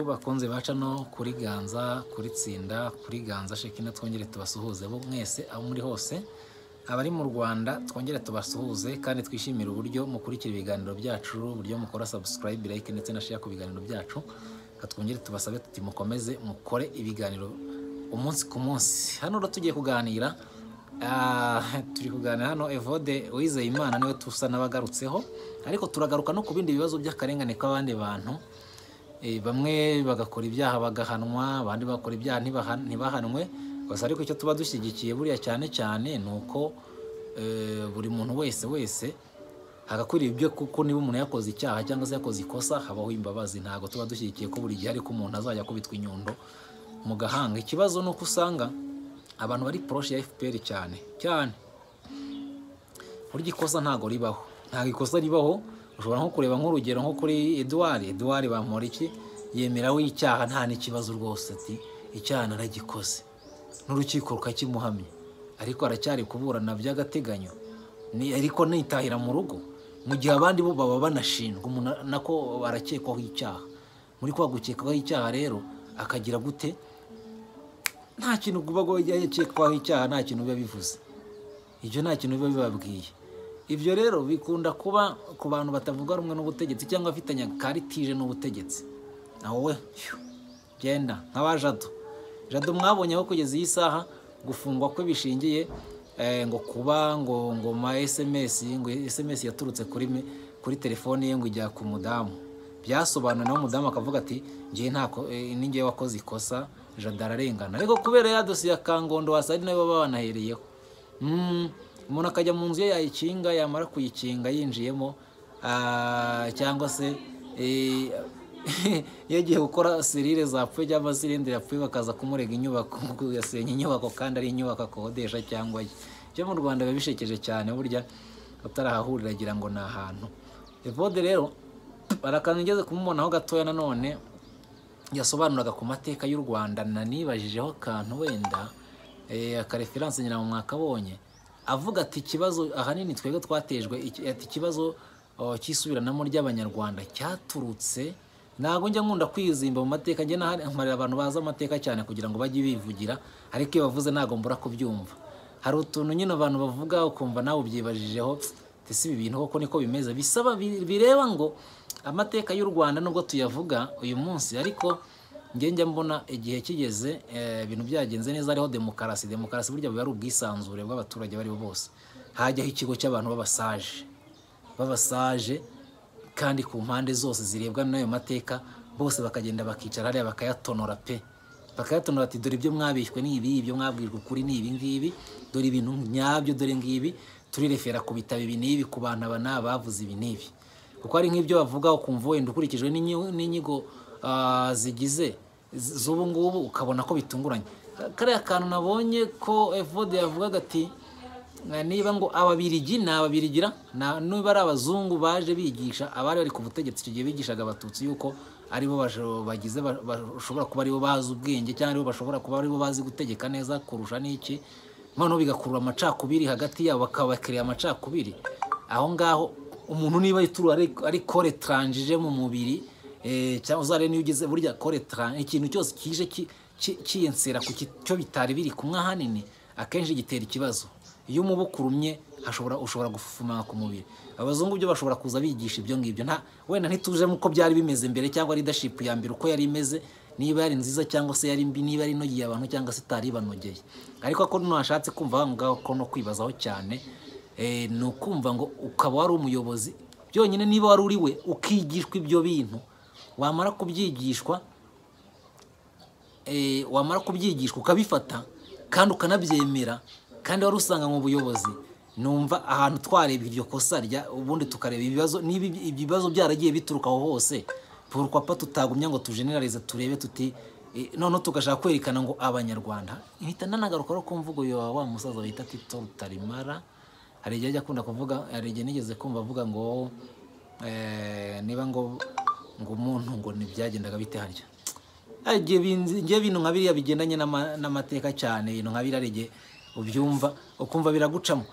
bakunze baca no kuri Ganza, kuri Tsinda, kuri Ganza Shekina, twongere tubasuhuze bo mwese aho muri hose, abari mu Rwanda twongere tubasuhuze kandi twishimira uburyo mukurikira ibiganiro byacu, uburyo mukora subscribe, like ndetse na share ku biganiro byacu. Twongere tubasabe tuti mukomeze mukore ibiganiro umunsi ku munsi. Hano rero tugiye kuganira turi kuganira hano Evode Uwizeyimana niwe tusa nabagarutseho, ariko turagaruka no ku bindi bibazo by'akarengane kw'abandi bantu. Bamwe bagakora ibyaha bagahanwa, abandi bakora ibyaha ntibahanwe. Gusa ariko icyo tuba dushyigikiye buriya cyane cyane nuko buri muntu wese hagakwiriye ibyo, kuko niba umuntu yakoze icyaha cyangwa se yakoze ikosa habaho imbabazi. Ntago tuba dushyigikiye ko buri gihe ariko umuntu azajya kubitwa inyundo mu gahanga. Ikibazo nuko usanga abantu bari proche ya FPR cyane burya ikosa ntago ribaho, ntago ikosa ribaho. Ushobora nko kureba nk'urugero nko kuri Edouard Bamporiki, yemera w'icyaha nta n'ikibazo rwose, ati icyaha naragikoze, n'urukiko rukakimuhamya, ariko aracyari kuburana by'agateganyo, ariko nitahira mu rugo, mu gihe abandi bo baba banashinjwa umuntu nako barakekwaho icyaha. Muri kwa gukekwaho icyaha rero akagira gute, nta kintu kubago yakekwaho icyaha, nta kintu biba bivuze, ibyo nta kintu biba bibabwiye. Ibyo rero bikunda kuba ku bantu batavuga rumwe n'ubutegetsi cyangwa afitanya karitije n'ubutegetsi. Naho we genda Jado mwabonye aho kugeza iyi saha gufungwa kwe bishingiye ngo kuba ngo ma SMS yaturutse kuri telefone ye ngo ijya ku mudamu. Byasobanuye naho umudamu akavuga ati ngiye ntako ningiye wakoze ikosa, Jado ararengana. Ariko kubera ya dosiye ya Kangondo wasari nayo baba banahereyeho. Umuntu akajya mu nzu ye yayikinga, yamara kuyikinga yinjiyemo cyangwa se yagiye gukora serire zapfuye cyangwa sirindire yapfuye bakaza kumurega inyubako, yasenya inyubako kandi ari inyubako akodesha cyangwa cyo mu Rwanda biba bishekeje cyane, burya utarahahurira agira ngo ni ahantu. Evode rero barakantu ngeze kumubonaho gatoya nanone yasobanuraga ku mateka y'u Rwanda, nanibajijeho kantu wenda akareferanse nyina mu mwaka abonye, avuga ati ikibazo ahanini twebwe twatejwe, ati ikibazo cyisubiranamo ry'abanyarwanda cyaturutse, ntago njya nkunda kwizimba mu mateka, njye naharira abantu baza amateka cyane kugira ngo bajye bivugira, ariko iyo bavuze ntago mbura kubyumva. Hari utuntu nyine abantu bavuga ukumva nawe ubyibajijeho, ese ibi bintu koko niko bimeze, bisaba bireba ngo amateka y'u Rwanda nubwo tuyavuga uyu munsi, ariko njya mbona igihe kigeze ibintu byagenze neza, ariho demokarasi burya biba ari ubwisanzure bw'abaturage bari bose. Hajyaho ikigo cy'abantu babasaje kandi ku mpande zose zirebwa n'ayo mateka, bose bakagenda bakicara hariya bakayatonora bakayatonora, ati dore ibyo mwabishywe ni ibi, ibyo mwabwirwa ukuri ni ibi ngibi, dore ibintu nyabyo, dore ngibi turirefera ku bitabo ibi n'ibi, ku bantu aba bavuze ibi n'ibi. Kuko ari nk'ibyo bavuga ukumva wenda ukurikijwe n'inyigo zigize z'ubu ngubu ukabona ko bitunguranye. Kariya kantu nabonye ko Evode yavugaga ati niba ngo ababirigira niba ari abazungu baje bigisha abari bari ku butegetsi icyo gihe bigishaga abatutsi yuko aribo bagize bashobora kuba aribo bazi ubwenge cyangwa aribo bashobora kuba aribo bazi gutegeka neza kurusha n'iki, noneho bigakurura amacakubiri hagati yabo, bakabakiriya amacakubiri aho ngaho. Umuntu niba yituru ari kore tranjije mu mubiri cyangwa uzare niyo ugeze burya kore ikintu cyose kije kiyensera ku cyo bitari biri kumwe ahanini akenshi gitera ikibazo. Iyo umubu kurumye ushobora gufufuma ku mubiri. Abazungu byo bashobora kuza bigisha ibyo ngibyo, wenda ntituje uko byari bimeze mbere cyangwa leadership ya mbere uko yari imeze, niba yari nziza cyangwa se yari mbi, niba ari nogiye abantu cyangwa se itari banogeye. Ariko ko nashatse kumva ngaho ko no kwibazaho cyane ni ukumva ngo ukaba wari umuyobozi byonyine, niba wari uri we ukigishwa ibyo bintu, wamara kubyigishwa ukabifata kandi ukanabyemera, kandi wari usanga mu buyobozi. Numva ahantu twareba iryo kosa ubundi tukareba ibibazo byaragiye bituruka aho hose, pourquoi pas tutagumya ngo tugeneralize turebe tuti none tugashaka kwerekana ngo abanyarwanda. Ihita nanagaruka ro kumvugo yo wa musaza bita Tito Tarimara, hari igihe ajya akunda kuvuga, hari igihe nigeze kumva avuga ngo niba ngo umuntu ngo ntibyagendaga bite harya, ngiye bintu nka biriya bigendanye n'amateka cyane, ibintu nka birarege ubyumva ukumva biragucamo.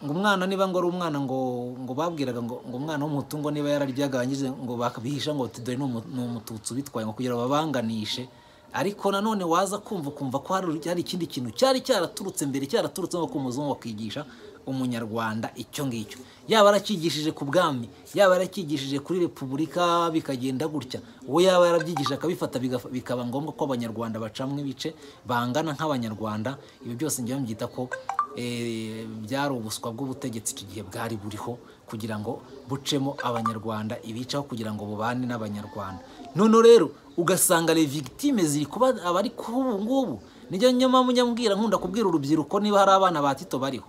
Ngo umwana niba ngo ari umwana ngo babwiraga ngo umwana w'umutungo niba yararyaganyije ngo bakabihisha ngo tudore n'umututsi bitwaye ngo kugira babanganishe, ariko nanone waza kumva ko hari ikindi kintu cyari cyaraturutse mbere, cyaraturutse ngo kumuzungu wakigisha umunyarwanda icyo ngicyo, yaba arakigishije ku bwami, yaba arakigishije kuri repubulika bikagenda gutya, uwo yaba yarabyigishije akabifata bikaba ngombwa ko abanyarwanda bacamwe ibice bangana nk'abanyarwanda. Ibi byose ngiye mbyita ko byari ubuswa bw'ubutegetsi iki gihe bwari buriho kugira ngo bucemo abanyarwanda ibicaho kugira ngo bubane n'abanyarwanda. None rero ugasanga les victimes ziri kuba abari kubu ngubu. Nijye nyama munyambwira nkunda kubwira urubyiruko niba hari abana ba Tito bariho,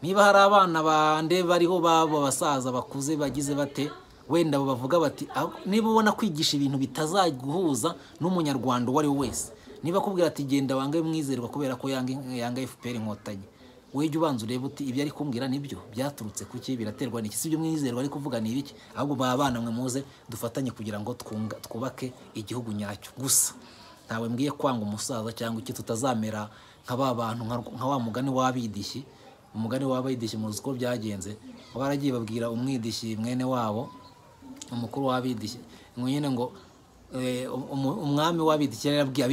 niba hari abana bande bariho babo basaza bakuze bagize bate, wenda bavuga bati niba ubona kwigisha ibintu bitazaguhuza n'umunyarwanda uwo ari wese, niba kubwira ati genda wange mwizerwa kubera ko yanga FPR Inkotanyi, weje ubanza urebe uti ibyo ari kumbwira nibyo byaturutse kuki, biraterwa n'iki, sibyo mwizerwa ari kuvuga ni ibiki, ahubwo babana mwe muze dufatanye kugira ngo twubake igihugu nyacyo. Gusa ntawe mbwiye kwanga umusaza cyangwa iki, tutazamera nk'aba bantu nka wa mugani w'abidishyi. Umugani w'abidishyi muzi ko byagenze, baragiye babwira umwidishyi mwene wabo umukuru w'abidishyi ngo nyine ngo umwami w'abidishyi yarabwiye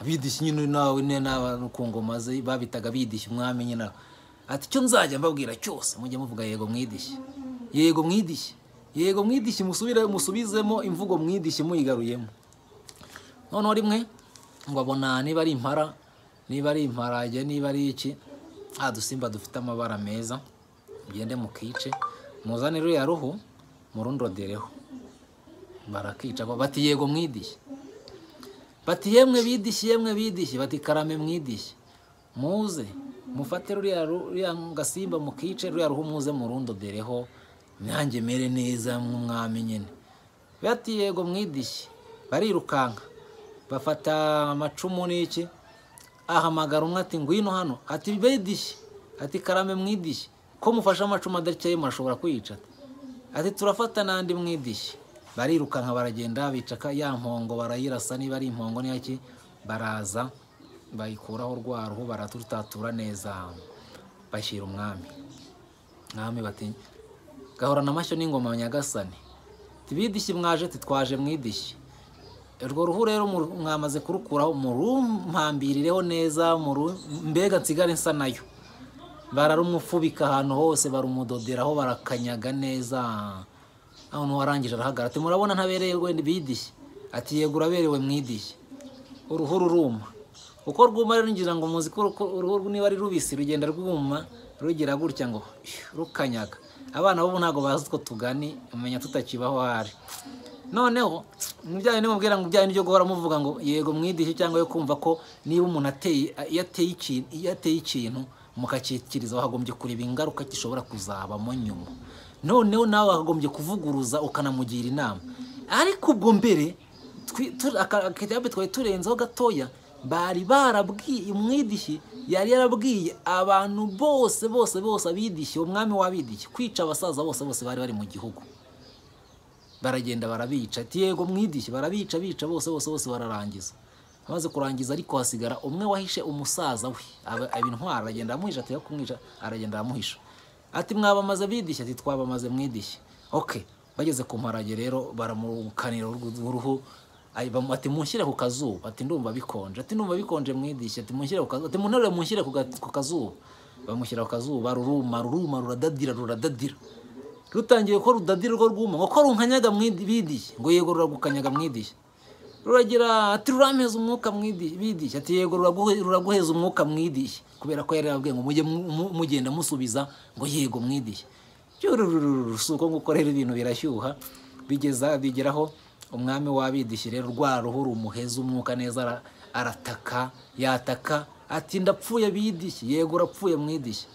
abidishyi nyine nawe n'aba ku ngoma ze babitaga abidishyi umwami nyine ati cyo nzajya mbabwira cyose mujye muvuga yego mwidishyi, yego mwidishyi, yego mwidishyi, musubizemo imvugo mwidishyi muyigaruyemo. Noneho rimwe ngo abona niba ari impara, niba ari imparage, niba ari iki, dusimba dufite amabara meza, ugende mukice muzane ruriya ruhu murundodereho. Barakica bati yego mwidishyi, bati yemwe bidishyi, bati karame mwidishyi, muze mufate ruriya gasimba mukice, ruriya ruhu muze murundodereho nanjye mere neza mw'umwami nyine. Bati yego mwidishyi, barirukanka bafata amacumu n'iki, ahamagara umwe ati ngwino hano, ati bedishyi, ati karame mwidishyi, ko mufashe amacumu adakeye murashobora kwica, ati turafata n'andi mwidishyi. Barirukanka baragenda bicaka ya mpongo barayirasa, niba ari impongo n'iki, baraza bayikuraho rwa ruhu baratutatura neza bashyira umwami. Mwami bati gahorana amashyo n'ingoma nyagasani, tibidishyi mwaje, titwaje mwidishyi. Urwo ruhu rero mwamaze kurukuraho murumpambirireho neza, mbega nsigare nsa nayo. Bararumufubika ahantu hose, barumudoderaho barakanyaga neza. Aho warangije arahagara ati murabona ntabereye wenda bidishyi, ati yego uraberewe mwidishyi. Uruhu ruruma, uko rwuma rero ngira ngo muzi ko uruhu niba ari rubisi rugenda rwuma rugira gutya ngo rukanyaga. Abana bo ntago bazi ko tugani umenya tutakibaho hari. Noneho mubyaye nimubwira ngo byaye n'ibyo guhora muvuga ngo yego mwidishyi, cyangwa yo kumva ko niba umuntu yateye ikintu mukakikiriza wagombye kureba ingaruka gishobora kuzabamo nyuma. Noneho nawe wagombye kuvuguruza ukanamugira inama. Ariko ubwo mbere twari turenzeho gatoya, bari barabwiye umwidishyi, yari yarabwiye abantu bose abidishyi, umwami w'abidishyi kwica abasaza bose bari bari mu gihugu. Baragenda barabica, ati yego mwidishyi, barabica bose bararangiza. Amaze kurangiza ariko hasigara umwe wahishe umusaza we, abintwara aragenda amuhisha, ati yo kumwica aragenda amuhisha. Ati mwabamaze bidishyi, ati twabamaze mwidishyi. Okay, bageze ku mparage rero baramukanira uruhu, ati munshyire ku kazuba, ati ndumva bikonje, ati ndumva bikonje mwidishyi, ati munshyire ku kazuba, ati munere munshyire ku kazuba. Bamushyira ku kazuba, ruruma ruradadira. Rutangiye ko rudadira rwo rwuma, ngo ko runkanyaga mwidishyi, ngo yego ruragukanyaga mwidishyi. Ruragira ati rurameza umwuka mwidishyi, ati yego ruraguheza umwuka mwidishyi, kubera ko yari yabwiye ngo mujye mugenda musubiza ngo yego mwidishyi. Suko ngukorera ibintu birashyuha, bigeraho umwami w'abidishyi rero rwa ruhu rumuheza umwuka neza, yataka ati ndapfuye bidishyi, yego urapfuye mwidishyi.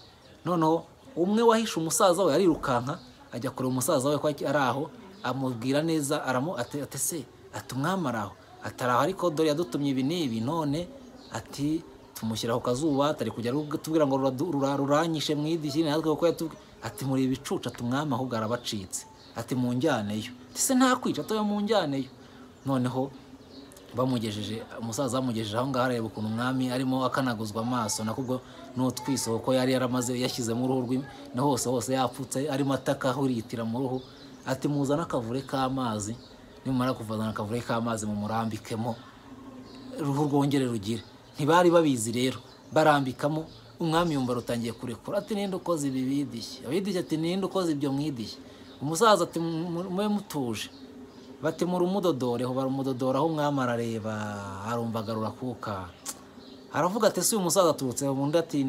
Noneho umwe wahishe umusaza we arirukanka ajya kureba umusaza we ko ari aho, amubwira neza ati se ati umwamaraho, ataraho ariko dore yadutumye ibi n'ibi, none ati tumushyira ku kazuba, atari kujya tubwira ngo ruranyishe mwidishyi, natwe kuko ati muri ibicuca tumwama ahubwo arabacitse, ati munjyaneyo, ati se nta kwica toya munjyaneyo. Noneho bamugejeje umusaza bamugejeje aho ngaho areba ukuntu umwami arimo akanaguzwa amaso nakubwo n'utwiso ko yari yaramaze yashyizemo uruhu no hose yapfutse arimo ataka huritira mu ruhu ati muzana akavure k'amazi nimara kuvazana akavure k'amazi mu murambikemo ruhu rwongere rugire ntibari babizi rero barambikamo umwami yumva rutangiye kurekura ati ninde ukoze ibi bidishye abidishye ati ninde ukoze ibyo mwidishye umusaza ati mwe mutuje bati muri umudodore ho barumudodora aho umwami arareba arumva agarura kuka aravuga ati si uyu musaza aturutse ubundi ati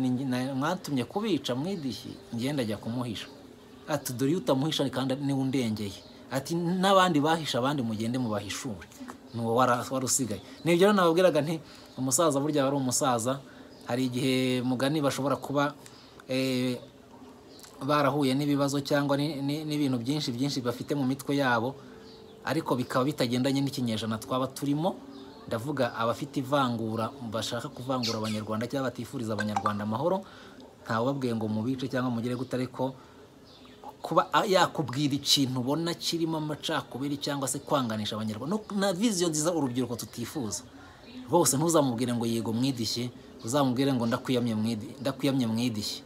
mwatumye kubica mwidishye ngenda ajya kumuhisha ati dore utamuhisha kandi niwe undengeye ati n'abandi bahisha abandi mugende mubahishure nuwo warusigaye nibyo rero nababwiraga nti umusaza burya ari umusaza hari igihe mugani bashobora kuba barahuye n'ibibazo cyangwa n'ibintu byinshi bafite mu mitwe yabo ariko bikaba bitagendanye n'ikinyejana twaba turimo ndavuga abafite ivangura bashaka kuvangura abanyarwanda cyangwa batifuriza abanyarwanda amahoro ntawe babwiye ngo mubice cyangwa mugire gute ariko kuba yakubwira ikintu ubona kirimo amacakubiri cyangwa se kwanganisha abanyarwanda na vision nziza urubyiruko tutifuza bose ntuzamubwire ngo yego mwidishye uzamubwire ngo ndakwiyamye mwidishye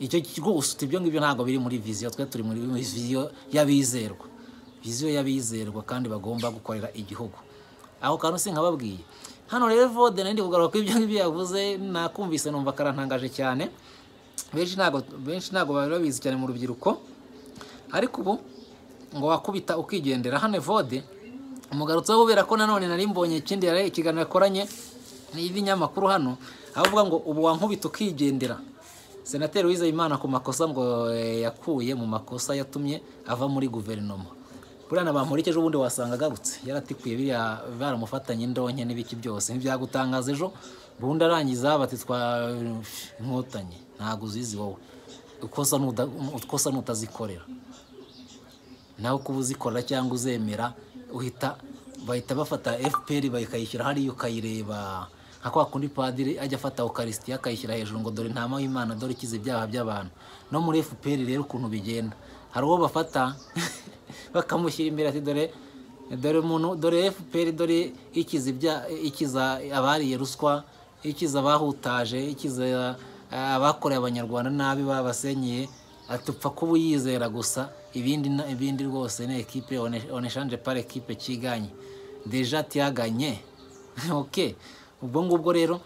icyo rwose ibyo ngibyo ntabwo biri muri vision twe turi muri vision y'abizerwa kandi bagomba gukorera igihugu aho kantu sinkababwiye hano rero Vode nandi kugaruka ibyo ngibyo yavuze nakumvise numva karantangaje cyane benshi ntago bari babizi cyane mu rubyiruko ariko ubu ngo wakubita ukigendera hano Vode umugarutseho kubera ko nanone nari mbonye ikindi yari ikiganiro yakoranye n'ibinyamakuru hano avuga ngo ubu wankubita ukigendera Senateri Uwizeyimana ku makosa ngo yakuye mu makosa yatumye ava muri guverinoma burana bamurikeje ubundi wasanga agarutse yaratikuye biriya baramufatanye indonke n'ibiki byose ntibyagutangaza ejo bundi arangiza bati twa inkotanyi ntago uzizi wowe ukosa nutazikorera nawe kuba uzikorera cyangwa uzemera bahita bafata FPR bakayishyira hariyo ukayireba nka kwa kundi padiri ajya afata Eucharistia akayishyira hejuru ngo dore ntama w'Imana dore ikize ibyaha by'abantu no muri FPR rero ukuntu bigenda hari uwo bafata bakamushyira imbere ati dore FPR dore ikiza abariye ruswa ikiza abahutaje ikiza abakoreye abanyarwanda nabi babasenyeye atupfa kuba yizera gusa ibindi rwose ne equipe on échange par equipe kiganye deja tiaganye okay ubwo ngubwo rero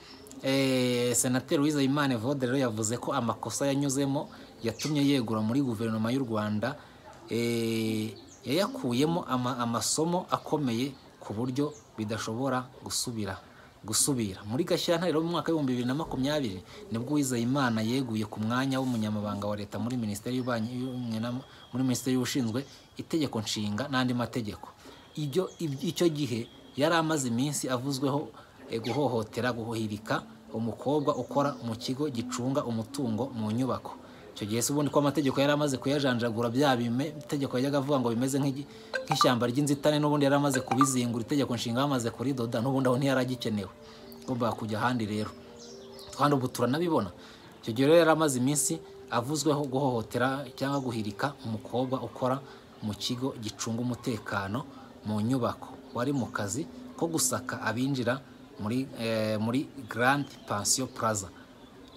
Senateri Uwizeyimana Vode rero yavuze ko amakosa yanyuzemo yatumye yegura muri guverinoma y'u Rwanda yayakuyemo amasomo akomeye ku buryo bidashobora gusubira muri Gashyantare rero mu mwaka wa 2020 nibwo Uwizeyimana yeguye ku mwanya w'umunyamabanga wa leta muri Minisiteri y'Ubushinzwe itegeko nshinga n'andi mategeko icyo gihe yari amaze iminsi avuzweho guhohotera guhirika umukobwa ukora mu kigo gicunga umutungo mu nyubako icyo gihe ubundi ko amategeko yari amaze kuyajanjagura bya itegeko yajyaga avuga ngo bimeze nk'ishyamba ry'inzitane n'ubundi yari amaze kubizingura itegeko nshinga bamaze kuridoda n'ubundi aho ntiyaragikenewe ugomba kujya ahandi rero kandi ubu turanabibona icyo gihe rero yari amaze iminsi avuzweho guhohotera cyangwa guhirika umukobwa ukora mu kigo gicunga umutekano mu nyubako wari mu kazi ko gusaka abinjira muri Grand Pension Plaza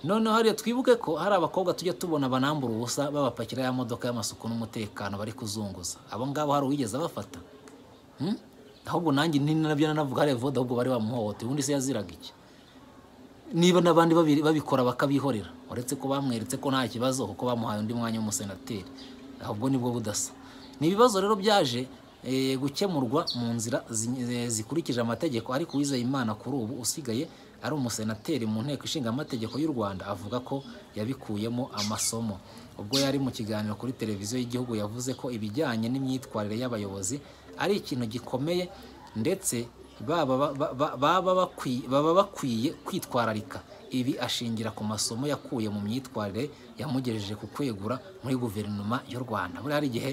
noneho hariya twibuke ko hari abakobwa tujya tubona banambura ubusa babapakira ya modoka y'amasuku n'umutekano bari kuzunguza abo ngabo hari uwigeze abafata ahubwo nanjye nabyo nanavuga hari Vode ahubwo bari bamuhohote ubundi se yaziraga iki niba nabandi babikora bakabihorera uretse ko bamweretse ko nta kibazo kuko bamuhaye undi mwanya w'umusenateri ahubwo nibwo budasa ni ibibazo rero byaje gukemurwa mu nzira zikurikije amategeko ariko Uwizeyimana kuri ubu usigaye ari umusenateri mu nteko ishinga amategeko y'u Rwanda avuga ko yabikuyemo amasomo ubwo yari mu kiganiro kuri televiziyo y'igihugu yavuze ko ibijyanye n'imyitwarire y'abayobozi ari ikintu gikomeye ndetse baba bakwiye kwitwararika ibi ashingira ku masomo yakuye mu myitwarire yamugejeje ku kwegura muri guverinoma y'u Rwanda buri hari igihe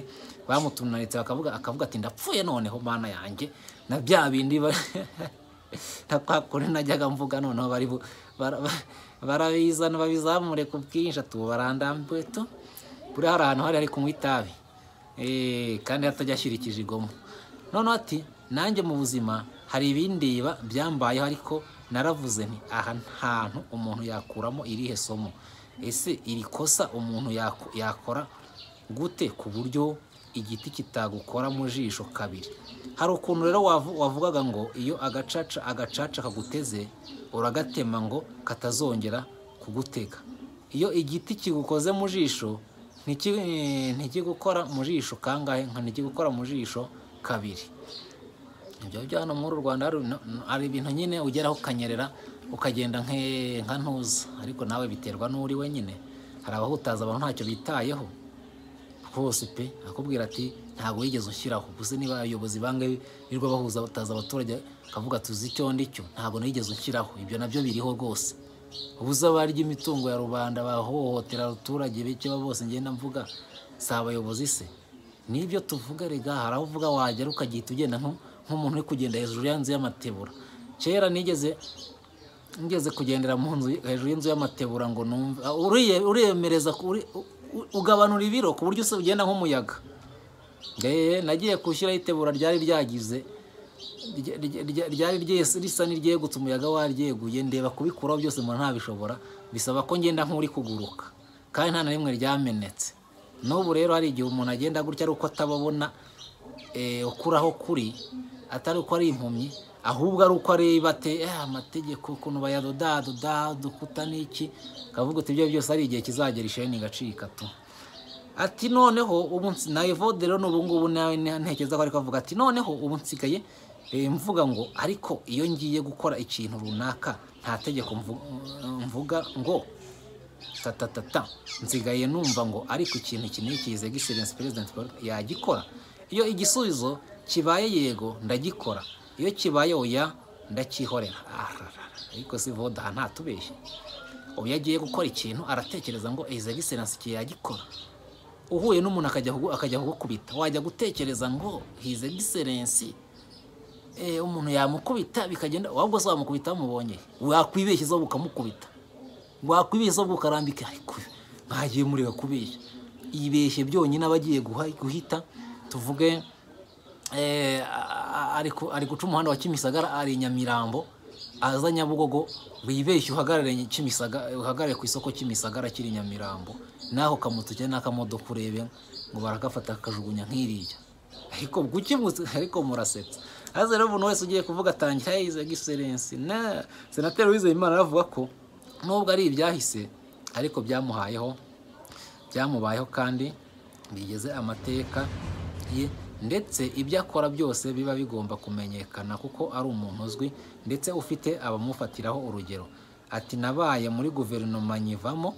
bamutunaritse akavuga ati ndapfuye noneho mana yanjye na bya bindi takakuri najyaga mvuga noneho barabizana babizamure ku bwinshi tubarandambuye to buri hari ahantu hari kunywa itabi kandi hatajya ashyira ikijigomo noneho ati nanjye mu buzima hari ibindi byambayeho ariko naravuze nti aha hantu umuntu yakuramo irihe somo, ese iri kosa umuntu yakora gute ku buryo igiti kitagukora mu jisho kabiri. Hari ukuntu rero wavugaga ngo iyo agacaca kaguteze uragatema ngo katazongera kugutega. Iyo igiti kigukoze mu jisho ntikigukora mu jisho kangahe, ntikigukora mu jisho kabiri. Ibyo byo hano muri Rwanda hari ibintu nyine ugeraho ukanyerera ukagenda nka ntuza, ariko nawe biterwa n'uri wenyine. Hari abahutaza abantu ntacyo bitayeho hose pe, akubwira ati ntago yigeze ushyiraho. Gusa niba abayobozi bangaye birwa bahuza bataza abaturage akavuga tuzi icyo ndicyo, ntago nigeze ushyiraho. Ibyo nabyo biriho rwose. Ubuza barya imitungo ya rubanda, bahohotera abaturage beke bose ngenda mvuga si abayobozi se. Nibyo tuvuga rega, hari aho uvuga wagera ukagihita ugenda nk'umuntu uri kugenda hejuru y'inzu y'amatebura. Kera ngeze kugendera mu nzu hejuru y'inzu y'amatebura ngo numve uriyemereza ugabanura ibiro ku buryo ugenda nk'umuyaga. Nagiye kushyiraho itebura ryari ryagize ryari risa n'iryegutse, umuyaga waryeguye, ndeba kubikuraho byose mbona ntabishobora, bisaba ko ngenda nk'uri kuguruka kandi nta na rimwe ryamenetse. N'ubu rero hari igihe umuntu agenda gutya ari uko atababona ukuraho kuri, atari uko ari impumyi, ahubwo ari uko areba amategeko ukuntu bayadoda dukuta n'iki, kavuga uti ibyo byose ari igihe kizagera isheni gacika tu. Ati noneho ubu na Evode rero n'ubu ngubu nawe ntekereza ko ariko avuga ati noneho ubu nsigaye mvuga ngo ariko iyo ngiye gukora ikintu runaka nta tegeko mvuga ngo tatatata, nsigaye numva ngo ariko ikintu kize Excellence President yagikora. Iyo igisubizo kibaye yego ndagikora, iyo kibaye oya ndakihorera. Ariko si Evode ntatubeshye, ubu yagiye gukora ikintu aratekereza ngo Excellence yagikora. Uhuye n'umuntu akajya kugukubita, wajya gutekereza ngo His Excellence umuntu yamukubita bikagenda, wabwo se wamukubita mubonye, wakwibeshye zo bukamukubita, wakwibeshye zo bukarambika, ariko ntagiye mureba kubeshya. Ibeshye byonyine abagiye guhita tuvuge ari guca umuhanda wa Kimisagara ari Nyamirambo aza Nyabugogo, wibeshye uhagarare Kimisagara, uhagarare ku isoko Kimisagara kiri Nyamirambo, naho kamutuke n'akamodoka urebe ngo barakafata akajugunya nk'iriya. Ariko gukimutse, ariko murasetsa. Aze rero umuntu wese ugiye kuvuga atangira His Excellence na Senateri Uwizeyimana aravuga ko nubwo ari ibyahise ariko byamubayeho kandi bigeze amateka ye, ndetse ibyo akora byose biba bigomba kumenyekana kuko ari umuntu uzwi ndetse ufite abamufatiraho urugero. Ati nabaye muri guverinoma nyivamo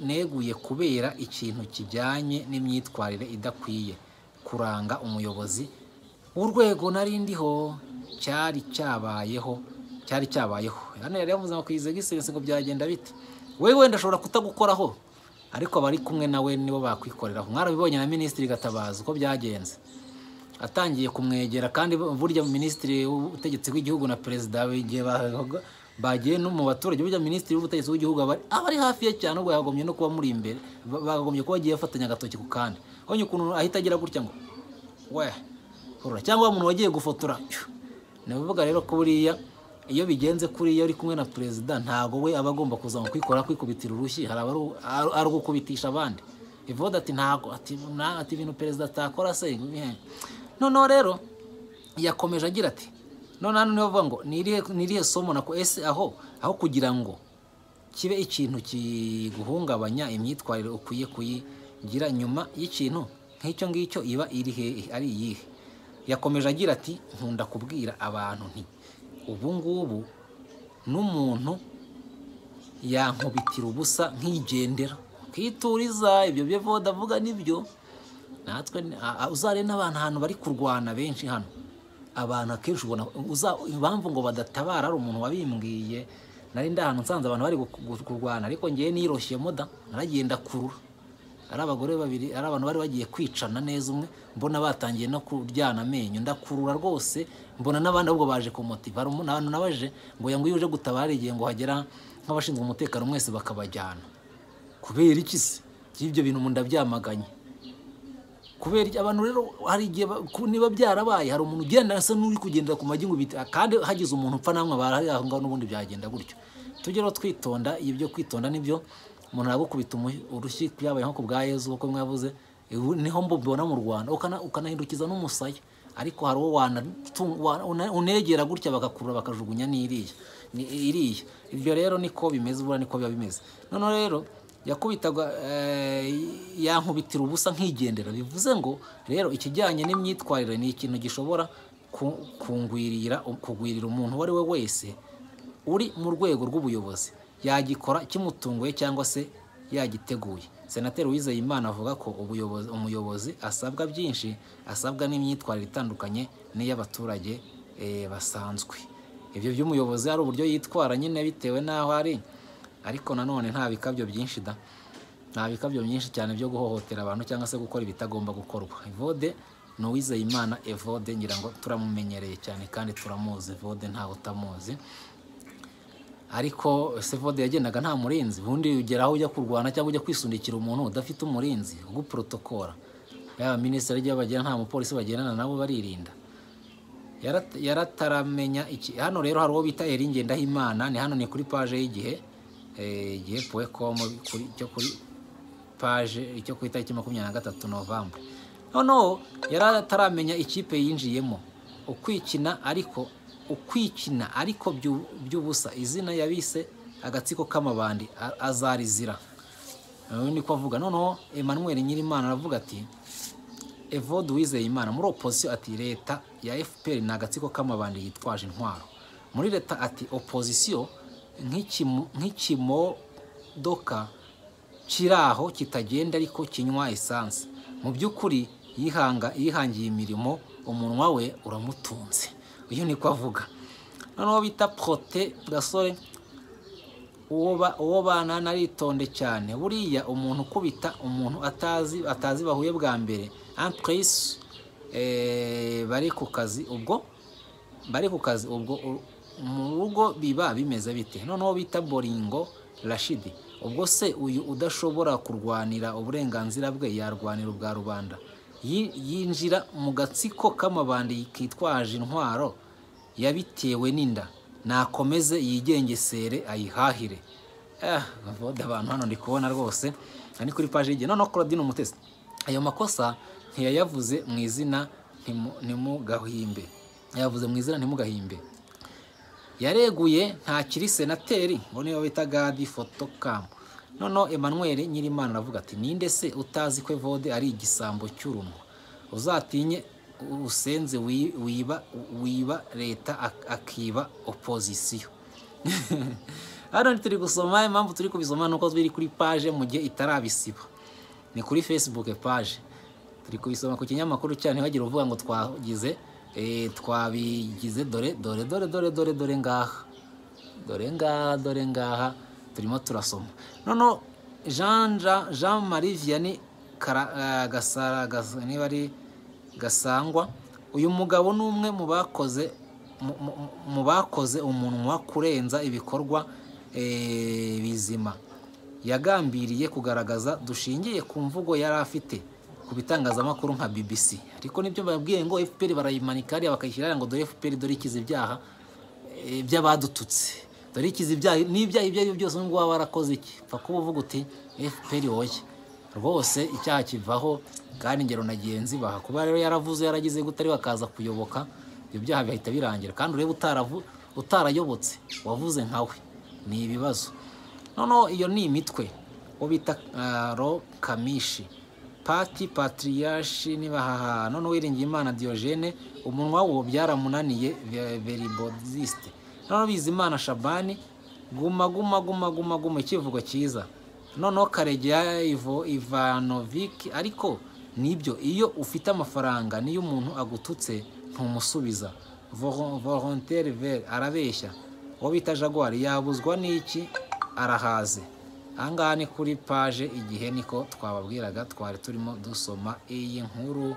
neguye kubera ikintu kijyanye n'imyitwarire idakwiye kuranga umuyobozi urwego nari ndiho cyari cyabayeho. Hano yari yavuze ngo His Excellence ngo byagenda bite, wewe ndashobora kutagukoraho ariko abari kumwe nawe nibo bakwikoreraho. Mwarabibonye na Minisitiri Gatabazi uko byagenze, atangiye kumwegera, kandi burya Minisitiri w'ubutegetsi bw'igihugu na Perezida bagiye no mu baturage, burya Minisitiri w'ubutegetsi bw'igihugu abari hafi ye cyane, ubwo yagomye no kuba muri imbere, bagombye kuba agiye afatanya agatoki ku kandi. Honye ukuntu ahita agira gutya ngo we cyangwa umuntu wagiye gufotora. Navuga rero ko buriya iyo bigenze kuri iyo uri kumwe na Perezida ntago we abagomba kuza mu kwikubitira urushyi, hari ari gukubitisha abandi. Evode ati ntago ati ibintu Perezida atakora se. Noneho rero yakomeje agira ati none niyo bavuga ngo nirihe somo nako ese aho kugira ngo kibe ikintu kiguhungabanya imyitwarire ukwiye kuyigira nyuma y'ikintu nk'icyo ngicyo iba ari iyihe. Yakomeje agira ati nkunda kubwira abantu nti ubu ngubu n'umuntu yankubitira ubusa nkigendera kwituriza. Ibyo byo Evode avuga nibyo, natwe uzare n'abantu ahantu bari kurwana benshi hano, abantu akenshi ubona impamvu ngo badatabara ari umuntu wabimbwiye. Nari ndahantu nsanze abantu bari kurwana, ariko ngiye niroshye moda naragenda kurura, ari abagore babiri, ari abantu bari bagiye kwicana neza, umwe mbona batangiye no kuryana amenyo, ndakurura rwose, mbona n'abandi ahubwo baje kumutiva. Hari umuntu nabaje ngo yanguye uje gutabara igihe ngo hagera nk'abashinzwe umutekano mwese bakabajyana. Kubera iki se? Ibyo bintu ndabyamaganye. kubera abantu rero hari igihe niba byarabaye hari umuntu ugenda asa n'uri kugendera ku magi ngo kandi hagize umuntu upfa namwe bari aho ngaho n'ubundi byagenda gutyo. Tujye rero twitonda, ibyo kwitonda nibyo umuntu aragukubita urushyi yabaye nko ku bwa Yezu uko mwavuze, niho mbona mu Rwanda ukanahindukiza n'umusaya, ariko hari uwo unegera gutya bagakurura bakajugunya iriya. Ibyo rero niko bimeze, ubura niko biba bimeze. None rero yakubitaga yankubitira ubusa nkigendera, bivuze ngo rero ikijyanye n'imyitwarire ni ikintu gishobora kugwirira umuntu wari we wese uri mu rwego rw'ubuyobozi, yagikora kimutunguye cyangwa se yagiteguye. Senateri Uwizeyimana avuga ko umuyobozi asabwa byinshi, asabwa n'imyitwarire itandukanye n'iy'abaturage basanzwe. Ibyo by'umuyobozi ari uburyo yitwara nyine bitewe n'aho ari, ariko nanone nta bikabyo byinshi nta bikabyo byinshi cyane byo guhohotera abantu cyangwa se gukora ibitagomba gukorwa. Evode ni Uwizeyimana Evode, ngira ngo turamumenyereye cyane kandi turamuzi. Evode ntawe utamuzi, ariko Evode yagendaga nta murinzi. Ubundi ugera aho ujya kurwana cyangwa ujya kwisundikira umuntu udafite umurinzi uguprotokora, yaba minisitiri agiye bagenda nta mupolisi bagendana nabo baririnda. Yarataramenya iki. Hano rero hari uwo bita Eri Ngendahimana, ni hano ni kuri page y'Igihe igihe.com, kuri page icyo ku itariki 23 November. Noneho yarataramenya ikipe yinjiyemo, ukwikina ariko by'ubusa. Izina yabise agatsiko k'amabandi azarizira, niko avuga. Noneho Emmanuel Nyirimana aravuga ati Evode Uwizeyimana muri opposition ati leta ya FPR ni agatsiko k'amabandi yitwaje intwaro. Muri leta ati opposition nk'ikimodoka kiraho kitagenda ariko kinywa essence. Mu by'ukuri yihangiye imirimo, umunwa we uramutunze. Uyu niko avuga. Noneho bita Prote Gasore, uwo bana naritonde cyane. Buriya umuntu ukubita umuntu atazi bahuye bwa mbere emprise bari ku kazi ubwo mu rugo biba bimeze bite. Noneho bita Boringo Rashidi, ubwo se uyu udashobora kurwanira uburenganzira bwe yarwanira ubwa rubanda, yinjira mu gatsiko k'amabandi kitwaje intwaro yabitewe n'inda, nakomeze yigengesere ayihahire. Evode abantu hano ndi kubona rwose ari kuri page y'Igihe. Noneho Claudine Umutesi, ayo makosa ntiyayavuze mu izina ntimugahimbe, yavuze mu izina ntimugahimbe. Yareguye ntakiri senateri, ngo niyo bita Gadi Photocam. Noneho Emmanuel Nyirimana aravuga ati ninde se utazi ko Evode ari igisambo cy'urunwa, uzatinye usenze wiba leta akiba opposition. Hano turi gusoma, impamvu turi kubisoma nuko biri kuri page mu gihe itarabisiba, ni kuri Facebook page. Turi kubisoma ku kinyamakuru cyane, bagira uvuga ngo twabigize dore ngaha turimo turasoma. Noneho Jean Marie Vianney niba ari Gasangwa, uyu mugabo ni umwe mu bakoze umunwa kurenza ibikorwa bizima yagambiriye kugaragaza dushingiye ku mvugo yari afite ku bitangazamakuru nka BBC. Ariko nibyo babwiye ngo FPR barayimanika hariya bakayishyira ngo dore FPR dore ikize ibyaha by'abadututse, dore ikize ibyaha n'ibyaha ibyo byose ngo baba barakoze iki. Pfa kuba uvuga uti FPR oye rwose icyaha kivaho, kandi ingero nagenzi baha kuba rero yaravuze yaragize gutari bakaza kuyoboka ibyo byaha bihita birangira. Kandi urebe utarayobotse wavuze nkawe ni ibibazo. Noneho iyo ni imitwe wo bita Ro Kamishi Pati Patriarche nibahaha. Noneho Uwiringiyimana Diogene umunwa wo byaramunaniye veribodiste. Noneho Bizimana Shabani guma ikivugo cyiza. Noneho Karegeya Ivanovic, ariko nibyo iyo ufite amafaranga niyo umuntu agututse ntumusubiza. Volontaire ver arabeshya. Uwo bita Jaguar yabuzwa n'iki arahaze. Ahangaha ni kuri page Igihe, niko twababwiraga twari turimo dusoma iyi nkuru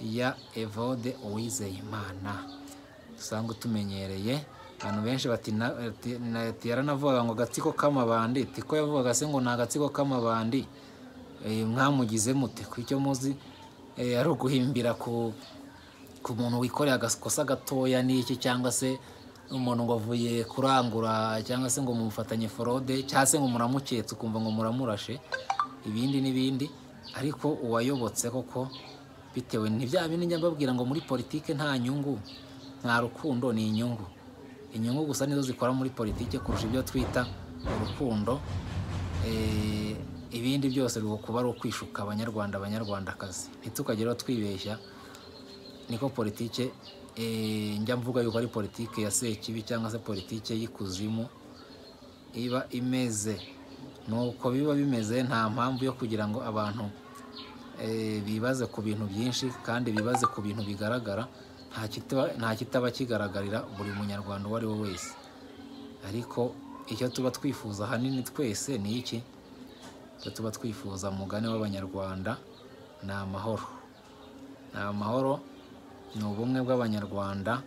ya Evode Uwizeyimana dusanzwe tumenyereye. Abantu benshi bati yaranavuga ngo agatsiko k'amabandi, tiko yavugaga se ngo ni agatsiko k'amabandi mwamugize mute? Ku icyo muzi ari uguhimbira ku muntu wikoreye agakosa gatoya n'iki, cyangwa se umuntu ngo avuye kurangura, cyangwa se ngo mumufatanye forode, cyangwa se ngo muramuketse ukumva ngo muramurashe, ibindi n'ibindi. Ariko uwayobotse koko bitewe n'ibya bindi njya mbabwira ngo muri politike nta nyungu, nta rukundo, ni inyungu. Inyungu gusa nizo zikora muri politike kurusha ibyo twita urukundo. Ibindi byose kuba ari ukwishuka abanyarwanda, abanyarwandakazi. Ntitukageraho twibeshya. Niko politike njya mvuga yuko ari politike ya sekibi cyangwa se politike y'ikuzimu iba imeze. Nuko biba bimeze, nta mpamvu yo kugira ngo abantu bibaze ku bintu byinshi kandi bibaze ku bintu bigaragara. Nta kitaba kigaragarira buri munyarwanda uwo ari we wese. Ariko icyo tuba twifuza ahanini twese ni iki? Icyo tuba twifuza mugane w'abanyarwanda ni amahoro. Ni amahoro, ni ubumwe bw'abanyarwanda,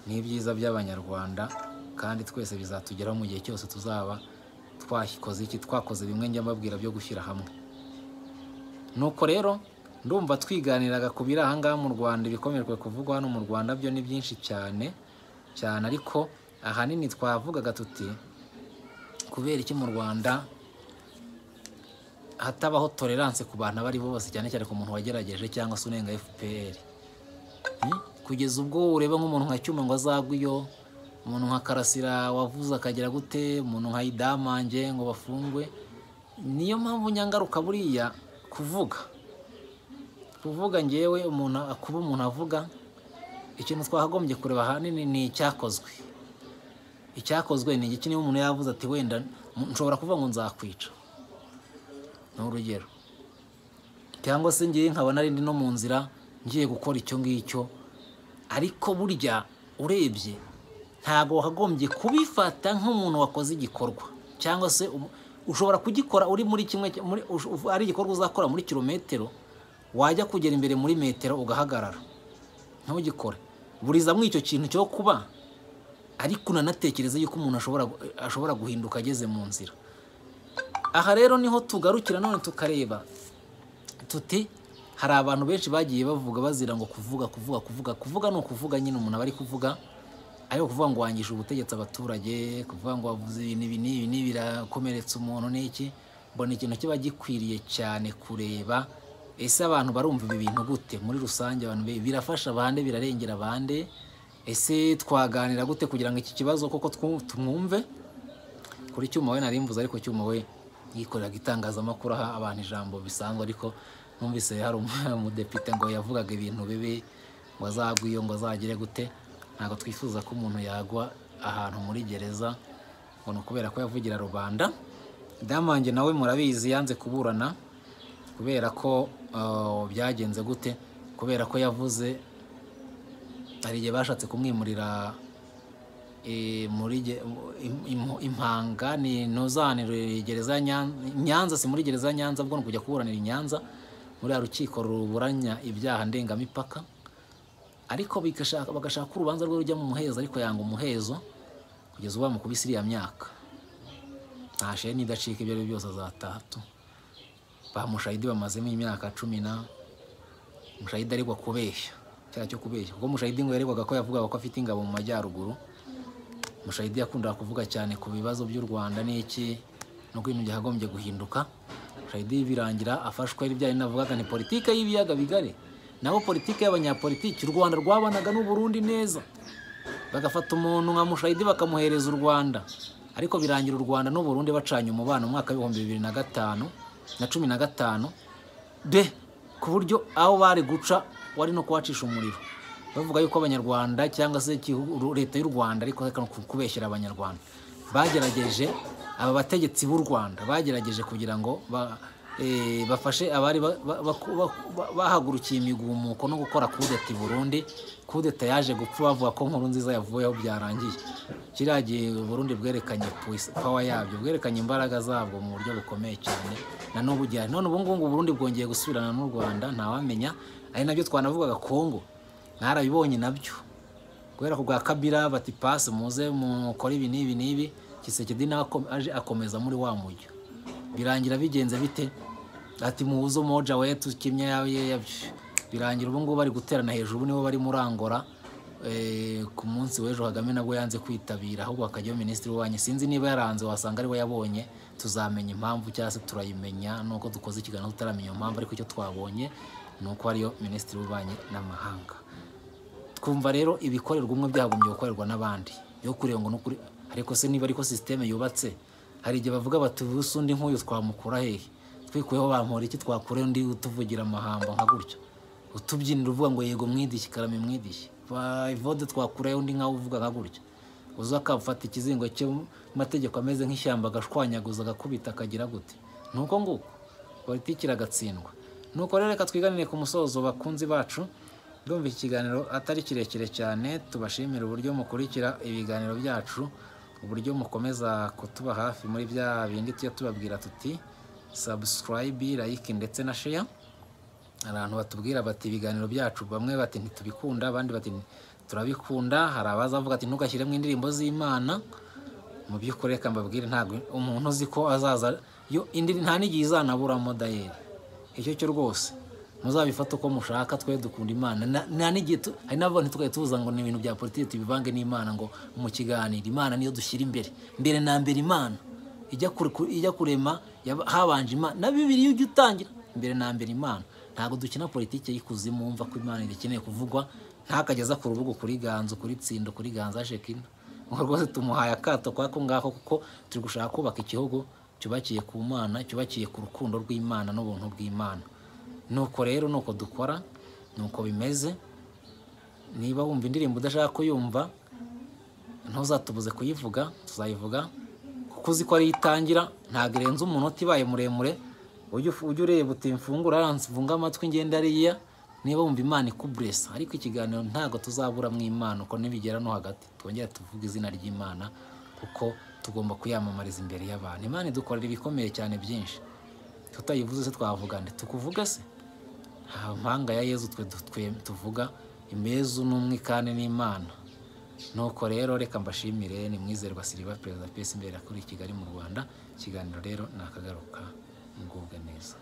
n'ibyiza by'abanyarwanda, kandi twese bizatugeraho mu gihe cyose tuzaba twakoze bimwe njya mbabwira byo gushyira hamwe. Nuko rero ndumva twiganiraga ku biri aha ngaha mu Rwanda. Ibikomerwe kuvugwa hano mu Rwanda byo ni byinshi cyane cyane, ariko ahanini twavugaga tuti kubera iki mu Rwanda hatabaho tolerance ku bantu abari bose, cyane cyane ku muntu wagerageje cyangwa se unenga FPR. Kugeza ubwo ureba nk'umuntu nka Cyuma ngo azagwe iyo, umuntu nka Karasira wavuze akagera gute, umuntu nka Idamange ngo bafungwe. Niyo mpamvu nyangaruka buriya kuvuga ngewe umuntu avuga ikintu twahagombye kureba ahanini ni icyakozwe ni iki. Niba umuntu yavuze ati wenda nshobora kuvuga ngo nzakwica, ni urugero, cyangwa se ngiye nkaba nari ndi no mu nzira ngiye gukora icyo ngicyo, ariko burya urebye ntabwo wagombye kubifata nk'umuntu wakoze igikorwa, cyangwa se ushobora kugikora uri muri kimwe, ari igikorwa uzakora muri kilometero, wajya kugera imbere muri metero ugahagarara ntugikore. Buriza muri icyo kintu cyo kuba, ariko unanatekereza yuko umuntu ashobora guhinduka ageze mu nzira. Aha rero niho tugarukira none tukareba tuti hari abantu benshi bagiye bavuga bazira ngo kuvuga ni ukuvuga nyine umuntu aba ari kuvuga, ariko kuvuga ngo wangisha ubutegetsi abaturage, kuvuga ngo wavuze ibi birakomeretsa umuntu n'iki. Mbona ikintu kiba gikwiriye cyane kureba ese abantu barumva ibi bintu gute muri rusange, abantu birafasha abandi, birarengera abandi, ese twaganira gute kugira ngo iki kibazo koko tumwumve. Kuri Cyuma we narimvuze, ariko Cyuma we yikoreraga itangazamakuru aha abantu ijambo bisanzwe, ariko numvise hari umudepite ngo yavugaga ibintu bibi, ngo azagwe iyo, ngo azagire gute. Ntabwo twifuza ko umuntu yagwa ahantu muri gereza ngo kubera ko yavugira rubanda. Damange nawe murabizi yanze kuburana kubera ko byagenze gute, kubera ko yavuze hari igihe bashatse kumwimurira muri Impanga, ni ntuzanire gereza Nyanza, si muri gereza Nyanza, bwo no kujya kuburanira i Nyanza muri rukiko ruburanya ibyaha ndengamipaka. Ariko bagashaka urubanza rwe rujya mu muhezo, ariko yanga umuhezo kugeza ubu bamukubise iriya myaka. Ntashe nidacika ibyo ari byose azatatu. Ba Mushayidi bamazemo imyaka 10. Mushayidi ariko kubeshya, cyaha cyo kubeshya, kuko Mushayidi ngo yaregwaga ko yavugaga ko afite ingabo mu majyaruguru. Mushayidi yakundaga kuvuga cyane ku bibazo by'u Rwanda n'iki, no kwintu byagombye guhinduka. Mushayidi birangira afashwe ari byaye navugaga ni politike y'ibiyaga bigari, nabo politike y'abanyapolitiki. U Rwanda rwabanaga n'u Burundi neza, bagafata umuntu nka Mushayidi bakamuhereza u Rwanda, ariko birangira u Rwanda n'u Burundi bacanye umubano mu mwaka wa 2015 na 15 ku buryo aho bari guca wari no kuwacisha umuriro, bavuga yuko abanyarwanda cyangwa se leta y'u Rwanda, ariko kubeshyira abanyarwanda bagerageje, aba bategetsi b'u Rwanda bagerageje kugira ngo bafashe abari bahagurukiye imigumuko no gukora kudeta i Burundi. Kudeta yaje gupfa bavuga ko Nkurunziza yavuyeho byarangiye. Kiragiye Burundi bwerekanye power yabyo, bwerekanye imbaraga zabwo mu buryo bukomeye cyane, na n'ubu gihe none ubu ngubu Burundi bwongeye gusubirana n'u Rwanda, ntawamenya. Ari nabyo twanavugaga Kongo narabibonye nabyo, kubera ko bwa Kabila bati passe muze mukora ibi n'ibi. Kisekedi aje akomeza muri wa mujyo, birangira bigenze bite ati muzo moja wetu kimya yawe birangira ubu ngubu bari guterana hejuru, nibo bari murangora ku munsi w'ejo Kagame nabwo yanze kwitabira, ahubwo akajyaho minisitiri w'ububanyi. Sinzi niba yaranze, wasanga ariwe yabonye, tuzamenya impamvu cyangwa se turayimenya nuko dukoze ikiganiro tutaramenya impamvu, ariko icyo twabonye nuko ariyo minisitiri w'ububanyi n'amahanga. Twumva rero ibikorerwa umwe byagombye gukorerwa n'abandi, yo kureba ngo n'ukuri. Ariko se niba ariko systeme yubatse, hari igihe bavuga bati usundi nk'uyu twamukura hehe, twikuyeho bampora iki, twakure undi utuvugira amahamba nka gutyo, utubyinira uvuga ngo yego mwidishye karame mwidishye, Ivode twakurayo undi nkawe uvuga nka gutyo, uza akafata ikizingo cyo mategeko ameze nk'ishyamba agashwanyaguza agakubita akagira gute. Nuko nguko politiki iragatsindwa. Nuko rero reka twiganire ku musozo bakunzi bacu. Ndumva iki kiganiro atari kirekire cyane, tubashimira uburyo mukurikira ibiganiro byacu, uburyo mukomeza kutuba hafi muri bya bindi tujya tubabwira tuti subscribe, like ndetse na share. Abantu batubwira bati ibiganiro byacu, bamwe bati ntitubikunda, abandi bati turabikunda. Hari abazavuga ati ntugashyiremo indirimbo z'Imana. Mu by'ukuri reka mbabwire, ntabwo umuntu uzi ko azaza yo nta n'igihe izanaburamo dayeri. Icyo cyo rwose muzabifata uko mushaka, twe dukunda Imana. Nta n'igihe hari n'abantu tugaye tuvuza ngo ni ibintu bya politiki tubivange n'Imana, ngo mu kiganiro Imana niyo dushyira mbere na mbere. Imana ijya kurema habanje Imana, na Bibiliya ujya utangira mbere na mbere Imana. Ntabwo dukina politiki y'ikuzimu wumva ko Imana ikeneye kuvugwa, ntakageza ku rubuga kuri Ganzo, kuri Tsindo, kuri Ganza Shekina. Ngo rwose tumuhaye akato kwako ngako, kuko turi gushaka kubaka igihugu cyubakiye ku Mana, cyubakiye ku rukundo rw'Imana n'ubuntu bw'Imana. Nuko rero nuko dukora, nuko bimeze. Niba wumva indirimbo udashaka kuyumva, ntuzatubuze kuyivuga, tuzayivuga, kuko uzi ko ari itangira, ntabwo irenze umunota ibaye muremure. Ujye ureba uti mfungura mfunga amatwi ngenda ariya, niba wumva Imana ikublessa. Ariko ikiganiro ntabwo tuzabura mu Imana, uko nibigera no hagati twongera tuvuga izina ry'Imana, kuko tugomba kuyamamariza imbere y'abantu. Imana idukorera ibikomeye cyane byinshi, tutayivuze se twavuga nde? Tukuvuga se? Nta mpanga ya Yezu twe tuvuga, imezu n'umwe kandi n'Imana. Nuko rero reka mbashimire, ni Mwizerwa Silva, Perezida PS imbere kuri Kigali mu Rwanda. Ikiganiro rero nakagaruka, mugubwe neza.